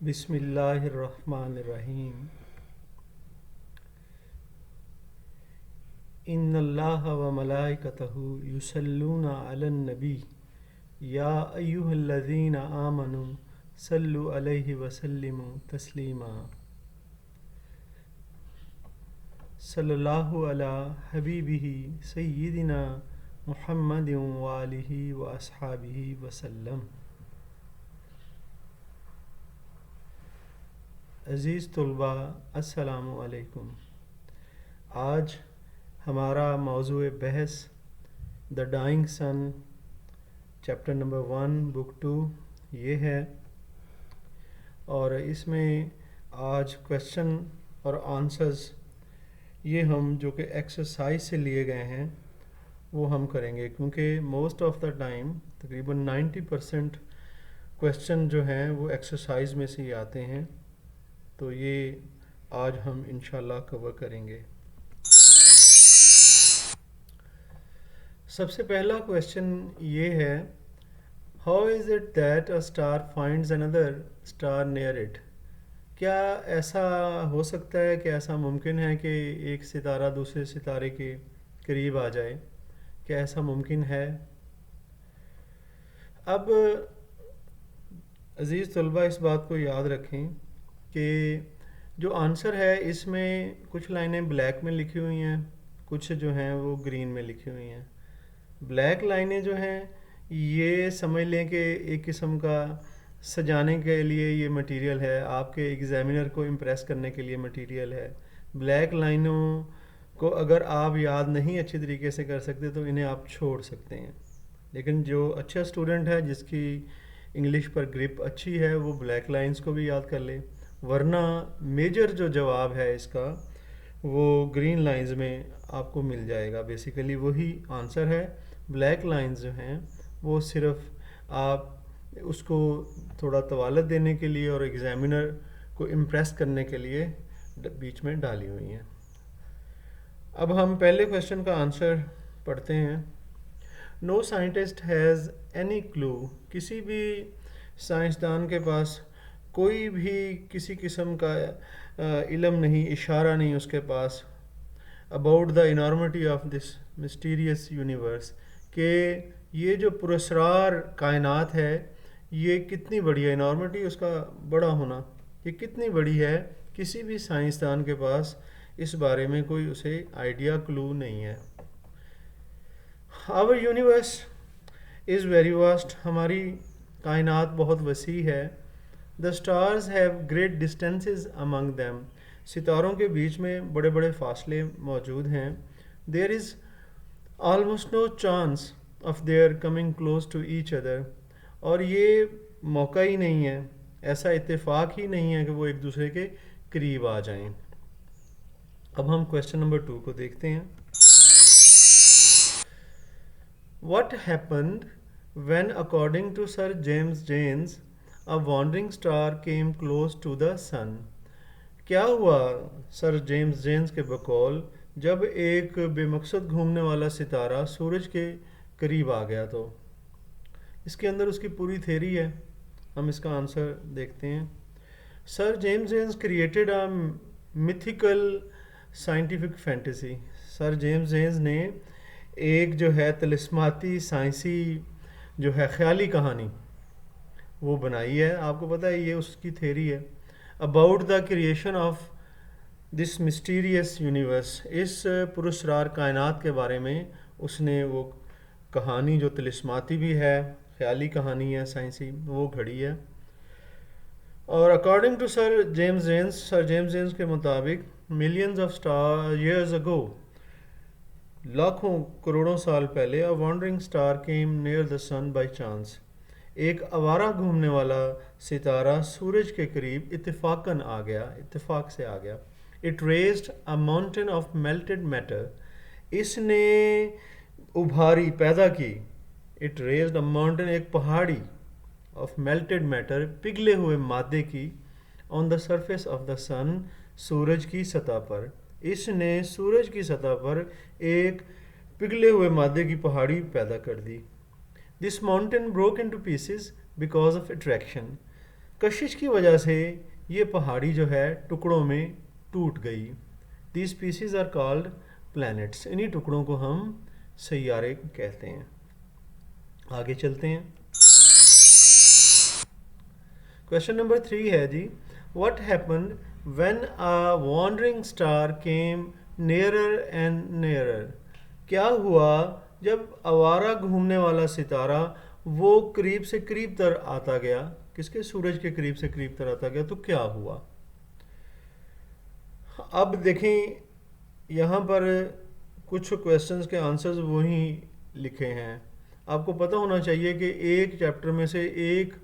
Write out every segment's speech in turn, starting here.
بسم اللہ الرحمن الرحیم ان اللہ و ملائکتہ یصلون علی النبی یا ایہا الذین آمنوا صلوا علیہ وسلموا تسلیما صلی اللہ علی حبیبہ سیدنا محمد وآلہ واصحابہ وسلم۔ عزیز طلباء السلام علیکم۔ آج ہمارا موضوع بحث دا ڈائنگ سن چیپٹر نمبر 1 بک 2 یہ ہے، اور اس میں آج کویشچن اور آنسرز یہ ہم جو کہ ایکسرسائز سے لیے گئے ہیں وہ ہم کریں گے، کیونکہ موسٹ آف دا ٹائم تقریباً 90% کویشچن جو ہیں وہ ایکسرسائز میں سے ہی آتے ہیں، تو یہ آج ہم انشاءاللہ کور کریں گے۔ سب سے پہلا کویشچن یہ ہے، how is it that a star finds another star near it? کیا ایسا ہو سکتا ہے کہ ایسا ممکن ہے کہ ایک ستارہ دوسرے ستارے کے قریب آ جائے؟ کیا ایسا ممکن ہے؟ اب عزیز طلبہ اس بات کو یاد رکھیں کہ جو آنسر ہے اس میں کچھ لائنیں بلیک میں لکھی ہوئی ہیں، کچھ جو ہیں وہ گرین میں لکھی ہوئی ہیں۔ بلیک لائنیں جو ہیں یہ سمجھ لیں کہ ایک قسم کا سجانے کے لیے یہ مٹیریل ہے، آپ کے ایگزامینر کو امپریس کرنے کے لیے مٹیریل ہے۔ بلیک لائنوں کو اگر آپ یاد نہیں اچھی طریقے سے کر سکتے تو انہیں آپ چھوڑ سکتے ہیں، لیکن جو اچھا اسٹوڈنٹ ہے جس کی انگلش پر گرپ اچھی ہے وہ بلیک لائنز کو بھی یاد کر لے، ورنہ میجر جو جواب ہے اس کا وہ گرین لائنز میں آپ کو مل جائے گا۔ بیسیکلی وہی آنسر ہے۔ بلیک لائنز جو ہیں وہ صرف آپ اس کو تھوڑا طوالت دینے کے لیے اور ایگزامینر کو امپریس کرنے کے لیے بیچ میں ڈالی ہوئی ہیں۔ اب ہم پہلے کویشچن کا آنسر پڑھتے ہیں۔ نو سائنٹسٹ ہیز اینی کلو، کسی بھی سائنسدان کے پاس کوئی بھی کسی قسم کا علم نہیں، اشارہ نہیں اس کے پاس، about the enormity of this mysterious universe, کہ یہ جو پراسرار کائنات ہے یہ کتنی بڑی ہے، انارمٹی اس کا بڑا ہونا، یہ کتنی بڑی ہے، کسی بھی سائنسدان کے پاس اس بارے میں کوئی اسے آئیڈیا کلو نہیں ہے۔ Our universe is very vast, ہماری کائنات بہت وسیع ہے۔ The stars have great distances among them, ستاروں کے بیچ میں بڑے بڑے فاصلے موجود ہیں۔ There is almost no chance of their coming close to each other, اور یہ موقع ہی نہیں ہے، ایسا اتفاق ہی نہیں ہے کہ وہ ایک دوسرے کے قریب آ جائیں۔ اب ہم کویشچن نمبر 2 کو دیکھتے ہیں۔ What happened when, according to Sir James Jeans, a wandering star came close to the sun؟ کیا ہوا سر جیمز جینز کے بقول جب ایک بے مقصد گھومنے والا ستارہ سورج کے قریب آ گیا؟ تو اس کے اندر اس کی پوری تھیری ہے، ہم اس کا آنسر دیکھتے ہیں۔ Sir James Jeans created a mythical scientific fantasy, sir James Jeans نے ایک جو ہے طلسماتی سائنسی جو ہے خیالی کہانی وہ بنائی ہے۔ آپ کو پتہ ہے یہ اس کی تھیری ہے، about the creation of this mysterious universe, اس پراسرار کائنات کے بارے میں اس نے وہ کہانی جو طلسماتی بھی ہے، خیالی کہانی ہے سائنسی، وہ گھڑی ہے۔ اور according to sir James Jeans, sir James Jeans کے مطابق millions of star years ago, لاکھوں کروڑوں سال پہلے، a wandering star came near the sun by chance, ایک آوارہ گھومنے والا ستارہ سورج کے قریب اتفاقاً آ گیا، اتفاق سے آ گیا۔ It raised a mountain of melted matter, اس نے ابھاری پیدا کی، اٹ ریزڈ اے ماؤنٹین ایک پہاڑی، آف میلٹڈ میٹر پگھلے ہوئے مادے کی، آن دا سرفیس آف دا سن سورج کی سطح پر، اس نے سورج کی سطح پر ایک پگھلے ہوئے مادے کی پہاڑی پیدا کر دی۔ This mountain broke into pieces because of attraction, کشش کی وجہ سے یہ پہاڑی جو ہے ٹکڑوں میں ٹوٹ گئی. These pieces are called planets. انہی ٹکڑوں کو ہم سیارے کہتے ہیں. آگے چلتے ہیں. کوشچن نمبر 3 ہے جی. What happened when a wandering star came nearer and nearer. کیا ہوا جب آوارہ گھومنے والا ستارہ وہ قریب سے قریب تر آتا گیا. کس کے؟ سورج کے قریب سے قریب تر آتا گیا. تو کیا ہوا؟ اب دیکھیں یہاں پر کچھ کویسچنز کے آنسرز وہی لکھے ہیں. آپ کو پتہ ہونا چاہیے کہ ایک چیپٹر میں سے ایک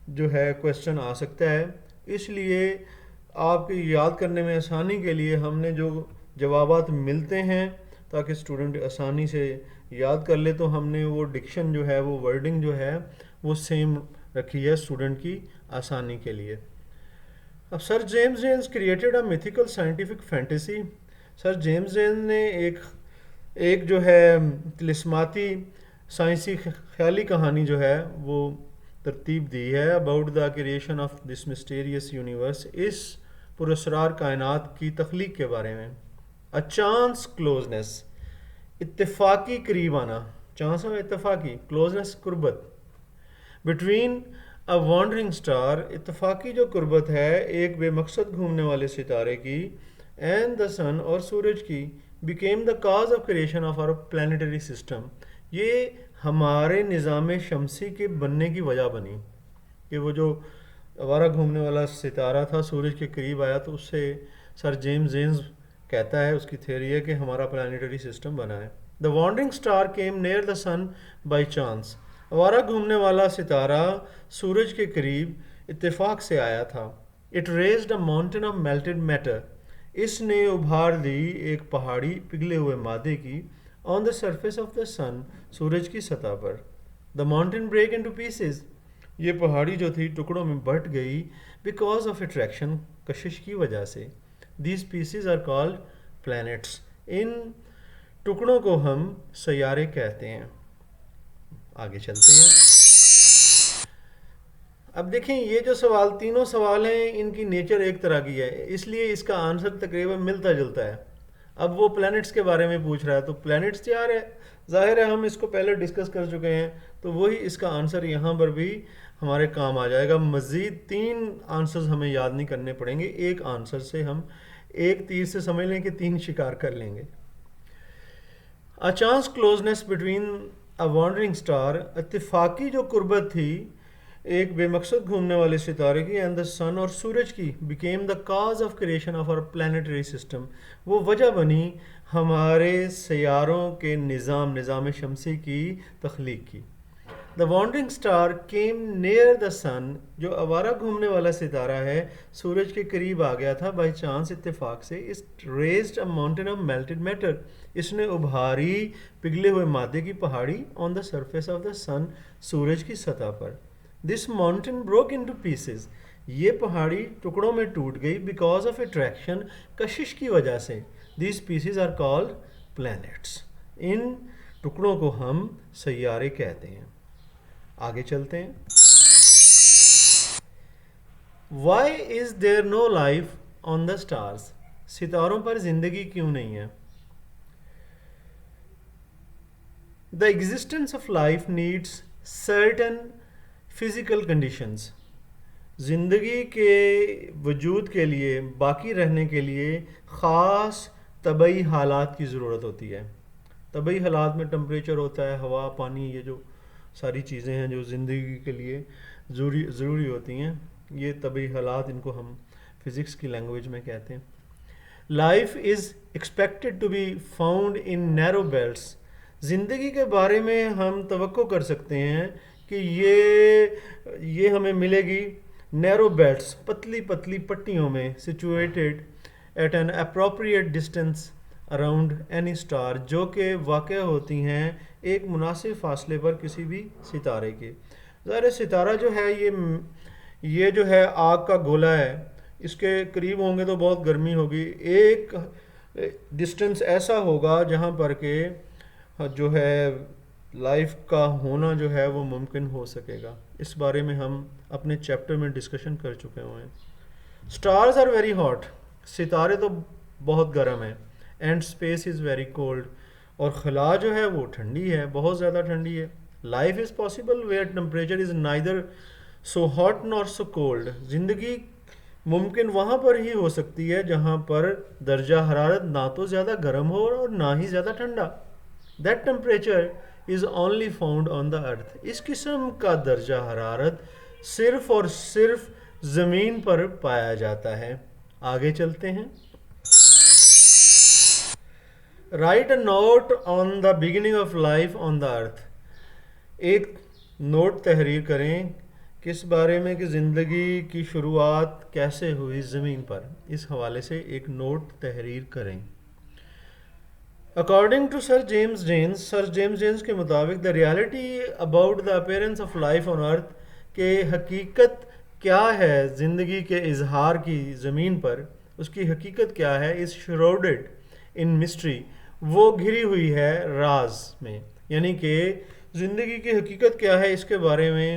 جو ہے کویسچن آ سکتا ہے. اس لیے آپ کی یاد کرنے میں آسانی کے لیے ہم نے جو جوابات ملتے ہیں تاکہ اسٹوڈنٹ آسانی سے یاد کر لے، تو ہم نے وہ ڈکشن جو ہے، وہ ورڈنگ جو ہے وہ سیم رکھی ہے اسٹوڈنٹ کی آسانی کے لیے. اب sir James Jeans created a mythical scientific fantasy. Sir James Jeans نے ایک جو ہے طلسماتی سائنسی خیالی کہانی جو ہے وہ ترتیب دی ہے about the creation of this mysterious universe. اس پراسرار کائنات کی تخلیق کے بارے میں. اے چانس کلوزنس، اتفاقی قریب آنا. چانس اور اتفاقی، کلوزنس قربت. بٹوین اے وانڈرنگ اسٹار، اتفاقی جو قربت ہے ایک بے مقصد گھومنے والے ستارے کی، اینڈ دا سن اور سورج کی، became the cause of creation of our planetary system. یہ ہمارے نظام شمسی کے بننے کی وجہ بنی کہ وہ جو آوارہ گھومنے والا ستارہ تھا سورج کے قریب آیا، تو اس سے سر جیمز جینز کہتا ہے، اس کی تھیوری ہے کہ ہمارا پلانیٹری سسٹم بنا ہے. The wandering star came near the sun by chance. آوارہ گھومنے والا ستارہ سورج کے قریب اتفاق سے آیا تھا. It raised a mountain of melted matter. اس نے ابھار دی ایک پہاڑی پگھلے ہوئے مادے کی. آن دا سرفیس آف دا سن، سورج کی سطح پر. The mountain break into pieces. یہ پہاڑی جو تھی ٹکڑوں میں بٹ گئی بیکاز آف اٹریکشن، کشش کی وجہ سے. These pieces are called planets. ان ٹکڑوں کو ہم سیارے کہتے ہیں. آگے چلتے ہیں. اب دیکھیں یہ جو سوال، تینوں سوال ہیں، ان کی نیچر ایک طرح کی ہے، اس لیے اس کا آنسر تقریباً ملتا جلتا ہے. اب وہ پلانٹس کے بارے میں پوچھ رہا ہے، تو پلانٹس تیار ہے، ظاہر ہے ہم اس کو پہلے ڈسکس کر چکے ہیں، تو وہی اس کا آنسر یہاں پر بھی ہمارے کام آ جائے گا. مزید 3 آنسرز ہمیں یاد نہیں کرنے پڑیں گے، ایک آنسر سے ہم ایک تیر سے سمجھ لیں کہ 3 شکار کر لیں گے. A chance closeness between a wandering star، اتفاقی جو قربت تھی ایک بے مقصد گھومنے والے ستارے کی، اینڈ دا سن اور سورج کی، became the cause of creation of our planetary system. وہ وجہ بنی ہمارے سیاروں کے نظام شمسی کی تخلیق کی. The wandering star came near the sun، جو آوارہ گھومنے والا ستارہ ہے سورج کے قریب آ گیا تھا بائی چانس، اتفاق سے. It raised a mountain of melted matter. اس نے ابھاری پگھلے ہوئے مادے کی پہاڑی on the surface of the sun، سورج کی سطح پر. This mountain broke into pieces. یہ پہاڑی ٹکڑوں میں ٹوٹ گئی because of attraction، کشش کی وجہ سے. These pieces are called planets. ان ٹکڑوں کو ہم سیارے کہتے ہیں. آگے چلتے ہیں. Why is there no life on the stars؟ ستاروں پر زندگی کیوں نہیں ہے؟ The existence of life needs certain physical conditions. زندگی کے وجود کے لیے، باقی رہنے کے لیے خاص طبعی حالات کی ضرورت ہوتی ہے. طبعی حالات میں ٹمپریچر ہوتا ہے، ہوا، پانی، یہ جو ساری چیزیں ہیں جو زندگی کے لیے ضروری ہوتی ہیں، یہ طبعی حالات، ان کو ہم فزکس کی لینگویج میں کہتے ہیں. Life is expected to be found in narrow belts. زندگی کے بارے میں ہم توقع کر سکتے ہیں کہ یہ ہمیں ملے گی نیرو بیلٹس، پتلی پتلی پٹیوں میں، situated at an appropriate distance around any star, جو کہ واقع ہوتی ہیں ایک مناسب فاصلے پر کسی بھی ستارے کے. ظاہر ستارہ جو ہے یہ جو ہے آگ کا گولا ہے، اس کے قریب ہوں گے تو بہت گرمی ہوگی. ایک ڈسٹینس ایسا ہوگا جہاں پر کہ جو ہے لائف کا ہونا جو ہے وہ ممکن ہو سکے گا. اس بارے میں ہم اپنے چیپٹر میں ڈسکشن کر چکے ہوئے ہیں. Stars are very hot. ستارے تو بہت گرم ہیں. And space is very cold. اور خلا جو ہے وہ ٹھنڈی ہے، بہت زیادہ ٹھنڈی ہے. Life is possible where temperature is neither so hot nor so cold. زندگی ممکن وہاں پر ہی ہو سکتی ہے جہاں پر درجہ حرارت نہ تو زیادہ گرم ہو اور نہ ہی زیادہ ٹھنڈا. That temperature is only found on the earth. اس قسم کا درجہ حرارت صرف اور صرف زمین پر پایا جاتا ہے. آگے چلتے ہیں. Write a note on the beginning of life on the earth. ایک نوٹ تحریر کریں کس بارے میں کہ زندگی کی شروعات کیسے ہوئی زمین پر. اس حوالے سے ایک نوٹ تحریر کریں. According to sir James Jeans کے مطابق the reality about the appearance of life on earth, کہ حقیقت کیا ہے زندگی کے اظہار کی زمین پر، اس کی حقیقت کیا ہے، از شروڈڈ ان مسٹری. وہ گھری ہوئی ہے راز میں. یعنی کہ زندگی کی حقیقت کیا ہے اس کے بارے میں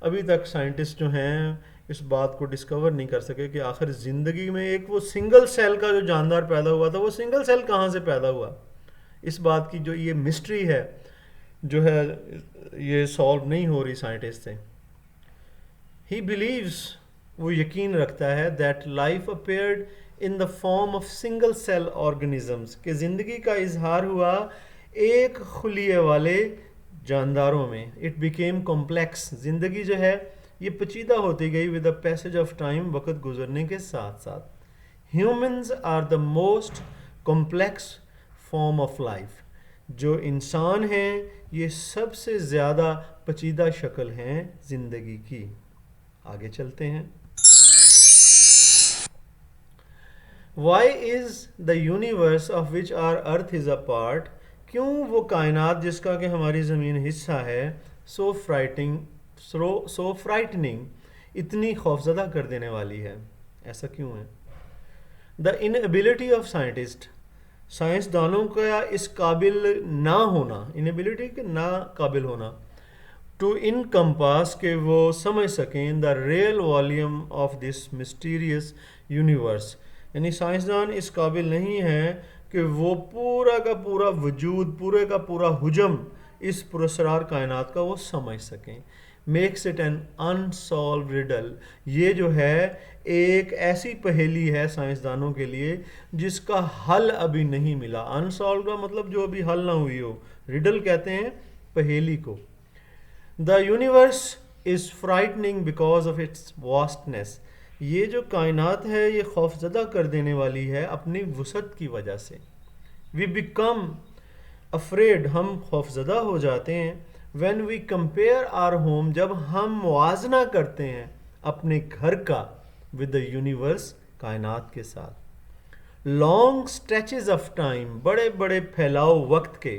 ابھی تک سائنٹسٹ جو ہیں اس بات کو ڈسکور نہیں کر سکے کہ آخر زندگی میں ایک وہ سنگل سیل کا جو جاندار پیدا ہوا تھا وہ سنگل سیل کہاں سے پیدا ہوا. اس بات کی جو یہ مسٹری ہے جو ہے یہ سالو نہیں ہو رہی سائنٹسٹ سے. ہی بلیوز، وہ یقین رکھتا ہے that life appeared in the form of single cell organisms, کہ زندگی کا اظہار ہوا ایک خلیے والے جانداروں میں. It became complex. زندگی جو ہے یہ پیچیدہ ہوتی گئی with the passage of time, وقت گزرنے کے ساتھ ساتھ. Humans are the most complex form of life. جو انسان ہیں یہ سب سے زیادہ پیچیدہ شکل ہیں زندگی کی. آگے چلتے ہیں. Why is the universe of which our earth is a part. کیوں وہ کائنات جس کا کہ ہماری زمین حصہ ہے سو فرائٹننگ، اتنی خوفزدہ کر دینے والی ہے. ایسا کیوں ہے؟ دا انیبلٹی آف سائنٹسٹ، سائنسدانوں کا اس قابل نہ ہونا، انیبلٹی کے نا قابل ہونا، ٹو انکمپاس کہ وہ سمجھ سکیں the real volume of this mysterious universe. یعنی سائنسدان اس قابل نہیں ہیں کہ وہ پورا کا پورا وجود، پورے کا پورا حجم اس پراسرار کائنات کا وہ سمجھ سکیں. Makes it an unsolved riddle. یہ جو ہے ایک ایسی پہیلی ہے سائنسدانوں کے لیے جس کا حل ابھی نہیں ملا. انسالوڈ کا مطلب جو ابھی حل نہ ہوئی ہو. ریڈل کہتے ہیں پہیلی کو. The universe is frightening because of its vastness. یہ جو کائنات ہے یہ خوف زدہ کر دینے والی ہے اپنی وسعت کی وجہ سے. وی بیکم افریڈ، ہم خوف زدہ ہو جاتے ہیں. When we compare our home, جب ہم موازنہ کرتے ہیں اپنے گھر کا ود دا یونیورس، کائنات کے ساتھ. لانگ اسٹریچز آف ٹائم، بڑے بڑے پھیلاؤ وقت کے،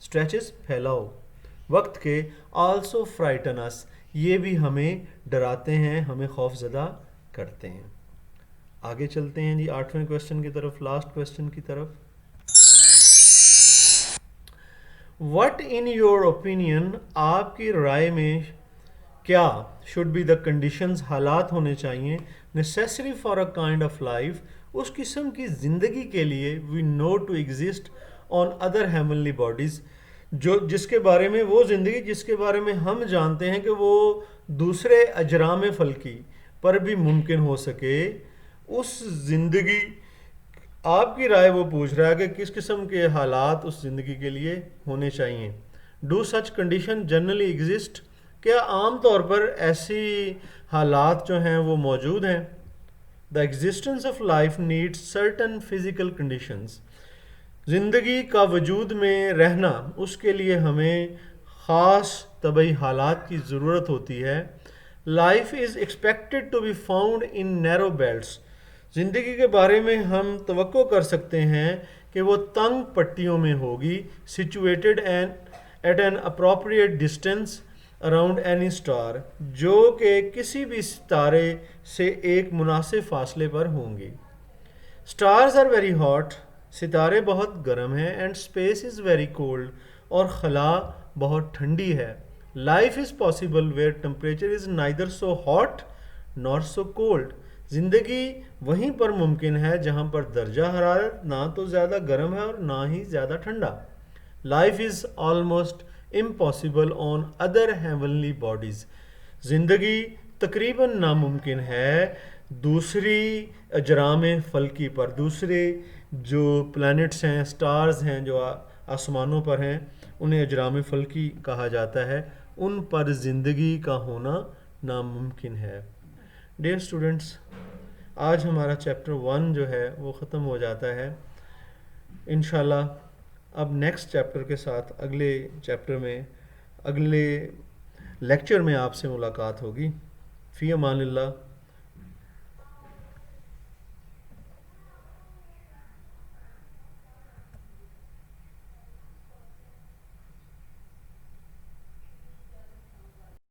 اسٹریچز پھیلاؤ وقت کے، آلسو فرائٹن اس، یہ بھی ہمیں ڈراتے ہیں، ہمیں خوف زدہ کرتے ہیں. آگے چلتے ہیں جی 8ویں کوشچن کی طرف، لاسٹ کوشچن کی طرف. وٹ ان یور اوپینین، آپ کی رائے میں کیا، شوڈ بی دا کنڈیشنز، حالات ہونے چاہیے، necessary for a kind of life, اس قسم کی زندگی کے لیے، we know to exist on other heavenly bodies, جو جس کے بارے میں، وہ زندگی جس کے بارے میں ہم جانتے ہیں کہ وہ دوسرے اجرام فلکی پر بھی ممکن ہو سکے. اس زندگی، آپ کی رائے وہ پوچھ رہا ہے کہ کس قسم کے حالات اس زندگی کے لیے ہونے چاہیے. Do such condition generally exist, کیا عام طور پر ایسی حالات جو ہیں وہ موجود ہیں. The existence of life needs certain physical conditions, زندگی کا وجود میں رہنا، اس کے لیے ہمیں خاص طبعی حالات کی ضرورت ہوتی ہے. Life is expected to be found in narrow belts, زندگی کے بارے میں ہم توقع کر سکتے ہیں کہ وہ تنگ پٹیوں میں ہوگی. Situated at an appropriate distance around any star, جو کہ کسی بھی ستارے سے ایک مناسب فاصلے پر ہوں گی. اسٹارز آر ویری ہاٹ، ستارے بہت گرم ہیں. And space is very cold, اور خلا بہت ٹھنڈی ہے. Life is possible where temperature is neither so hot nor so cold. زندگی وہیں پر ممکن ہے جہاں پر درجہ حرارت نہ تو زیادہ گرم ہے اور نہ ہی زیادہ ٹھنڈا. Life is almost impossible on other heavenly bodies. زندگی تقریباً ناممکن ہے دوسری اجرام فلکی پر. دوسرے جو پلانٹس ہیں، سٹارز ہیں جو آسمانوں پر ہیں، انہیں اجرام فلکی کہا جاتا ہے. ان پر زندگی کا ہونا ناممکن ہے. ڈیئر اسٹوڈنٹس، آج ہمارا چیپٹر 1 جو ہے وہ ختم ہو جاتا ہے. انشاءاللہ اب نیکسٹ چیپٹر کے ساتھ اگلے چیپٹر میں، اگلے لیکچر میں آپ سے ملاقات ہوگی. فی امان اللہ.